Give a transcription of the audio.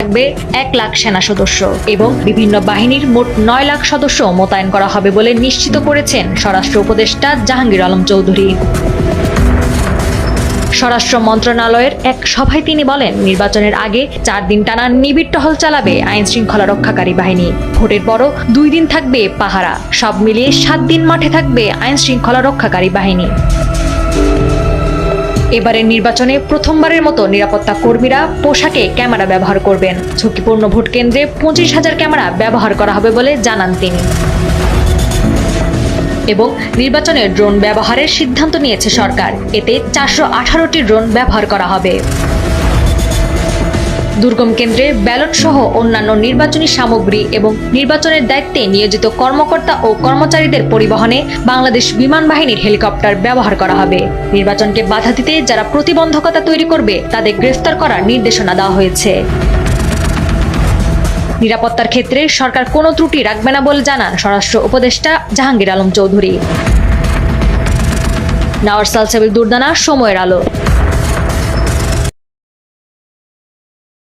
থাকবে 1 লাখ সেনা সদস্য এবং বিভিন্ন বাহিনীর মোট 9 লাখ সদস্য মোতায়েন করা হবে বলে নিশ্চিত করেছেন স্বরাষ্ট্র উপদেষ্টা জাহাঙ্গীর আলম চৌধুরী। স্বরাষ্ট্র মন্ত্রণালয়ের এক সভায় তিনি বলেন, নির্বাচনের আগে 4 দিন টানা নিবিড় টহল চালাবে আইন শৃঙ্খলা রক্ষাকারী বাহিনী। ভোটের পরও 2 দিন থাকবে পাহারা। সব মিলিয়ে 7 দিন মাঠে থাকবে আইন শৃঙ্খলা রক্ষাকারী বাহিনী। এবারের নির্বাচনে প্রথমবারের মতো নিরাপত্তা কর্মীরা পোশাকে ক্যামেরা ব্যবহার করবেন। ঝুঁকিপূর্ণ ভোট কেন্দ্রে 25,000 ক্যামেরা ব্যবহার করা হবে বলে জানান তিনি। এবং নির্বাচনে ড্রোন ব্যবহারের সিদ্ধান্ত নিয়েছে সরকার। এতে 418টি ড্রোন ব্যবহার করা হবে। দুর্গম কেন্দ্রে ব্যালট সহ অন্যান্য নির্বাচনী সামগ্রী এবং নির্বাচনের দায়িত্বে নিয়োজিত কর্মকর্তা ও কর্মচারীদের পরিবহনে বাংলাদেশ বিমান বাহিনীর হেলিকপ্টার ব্যবহার করা হবে। নির্বাচনকে বাধা দিতে যারা প্রতিবন্ধকতা তৈরি করবে তাদের গ্রেফতার করার নির্দেশনা দেওয়া হয়েছে। নিরাপত্তার ক্ষেত্রে সরকার কোনো ত্রুটি রাখবে না বলে জানান স্বরাষ্ট্র উপদেষ্টা জাহাঙ্গীর আলম চৌধুরী। নাওয়ার সালসাবিল দুর্দানা, সময়ের আলো।